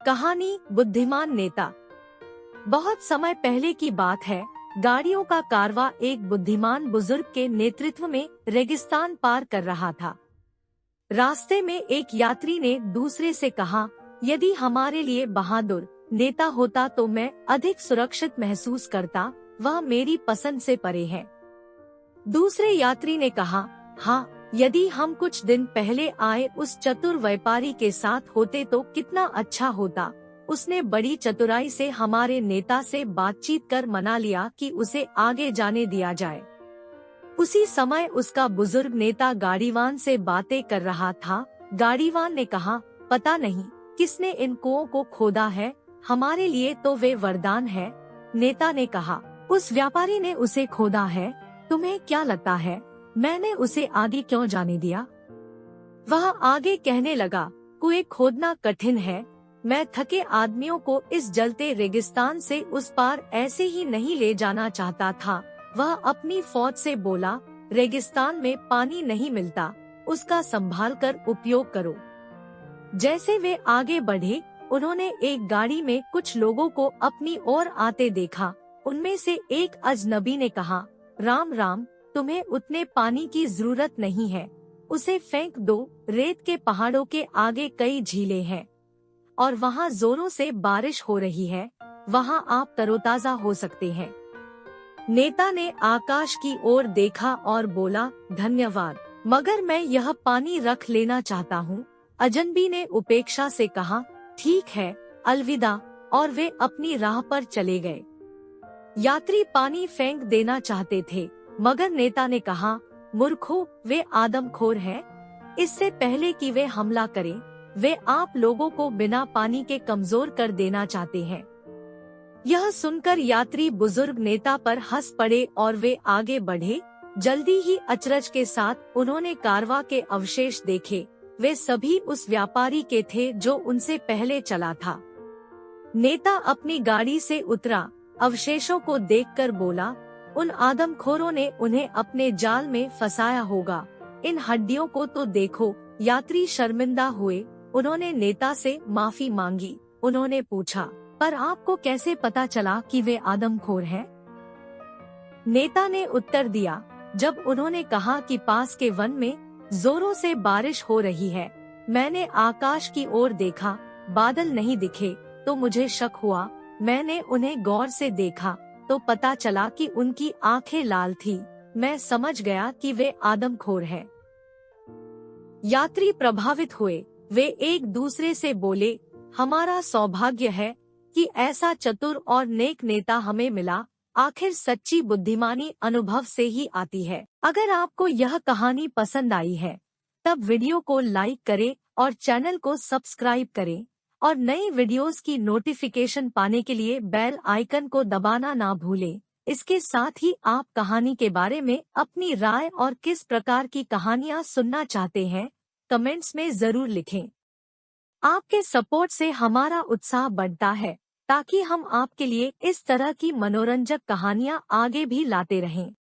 कहानी बुद्धिमान नेता। बहुत समय पहले की बात है। गाड़ियों का कारवां एक बुद्धिमान बुजुर्ग के नेतृत्व में रेगिस्तान पार कर रहा था। रास्ते में एक यात्री ने दूसरे से कहा, यदि हमारे लिए बहादुर नेता होता तो मैं अधिक सुरक्षित महसूस करता। वह मेरी पसंद से परे है। दूसरे यात्री ने कहा, हाँ, यदि हम कुछ दिन पहले आए उस चतुर व्यापारी के साथ होते तो कितना अच्छा होता। उसने बड़ी चतुराई से हमारे नेता से बातचीत कर मना लिया कि उसे आगे जाने दिया जाए। उसी समय उसका बुजुर्ग नेता गाड़ीवान से बातें कर रहा था। गाड़ीवान ने कहा, पता नहीं किसने इन कुओं को खोदा है, हमारे लिए तो वे वरदान है। नेता ने कहा, उस व्यापारी ने उसे खोदा है, तुम्हें क्या लगता है मैंने उसे आगे क्यों जाने दिया? वह आगे कहने लगा, कुएं खोदना कठिन है। मैं थके आदमियों को इस जलते रेगिस्तान से उस पार ऐसे ही नहीं ले जाना चाहता था। वह अपनी फौज से बोला, रेगिस्तान में पानी नहीं मिलता, उसका संभाल कर उपयोग करो। जैसे वे आगे बढ़े, उन्होंने एक गाड़ी में कुछ लोगों को अपनी ओर आते देखा। उनमें से एक अजनबी ने कहा, राम राम, तुम्हें उतने पानी की जरूरत नहीं है, उसे फेंक दो। रेत के पहाड़ों के आगे कई झीलें हैं और वहाँ जोरों से बारिश हो रही है, वहाँ आप तरोताजा हो सकते हैं। नेता ने आकाश की ओर देखा और बोला, धन्यवाद, मगर मैं यह पानी रख लेना चाहता हूँ। अजनबी ने उपेक्षा से कहा, ठीक है, अलविदा, और वे अपनी राह पर चले गए। यात्री पानी फेंक देना चाहते थे, मगर नेता ने कहा, मूर्खों, वे आदमखोर हैं। इससे पहले कि वे हमला करें, वे आप लोगों को बिना पानी के कमजोर कर देना चाहते हैं। यह सुनकर यात्री बुजुर्ग नेता पर हंस पड़े और वे आगे बढ़े। जल्दी ही अचरज के साथ उन्होंने कारवां के अवशेष देखे। वे सभी उस व्यापारी के थे जो उनसे पहले चला था। नेता अपनी गाड़ी से उतरा, अवशेषों को देखकर बोला, उन आदमखोरों ने उन्हें अपने जाल में फंसाया होगा। इन हड्डियों को तो देखो। यात्री शर्मिंदा हुए। उन्होंने नेता से माफी मांगी। उन्होंने पूछा, पर आपको कैसे पता चला कि वे आदमखोर हैं? नेता ने उत्तर दिया, जब उन्होंने कहा कि पास के वन में जोरों से बारिश हो रही है, मैंने आकाश की ओर देखा, बादल नहीं दिखे तो मुझे शक हुआ। मैंने उन्हें गौर से देखा तो पता चला कि उनकी आंखें लाल थी। मैं समझ गया कि वे आदमखोर हैं। यात्री प्रभावित हुए। वे एक दूसरे से बोले, हमारा सौभाग्य है कि ऐसा चतुर और नेक नेता हमें मिला। आखिर सच्ची बुद्धिमानी अनुभव से ही आती है। अगर आपको यह कहानी पसंद आई है, तब वीडियो को लाइक करें और चैनल को सब्सक्राइब करें और नई वीडियोस की नोटिफिकेशन पाने के लिए बेल आइकन को दबाना ना भूलें। इसके साथ ही आप कहानी के बारे में अपनी राय और किस प्रकार की कहानियां सुनना चाहते हैं, कमेंट्स में जरूर लिखें। आपके सपोर्ट से हमारा उत्साह बढ़ता है, ताकि हम आपके लिए इस तरह की मनोरंजक कहानियां आगे भी लाते रहें।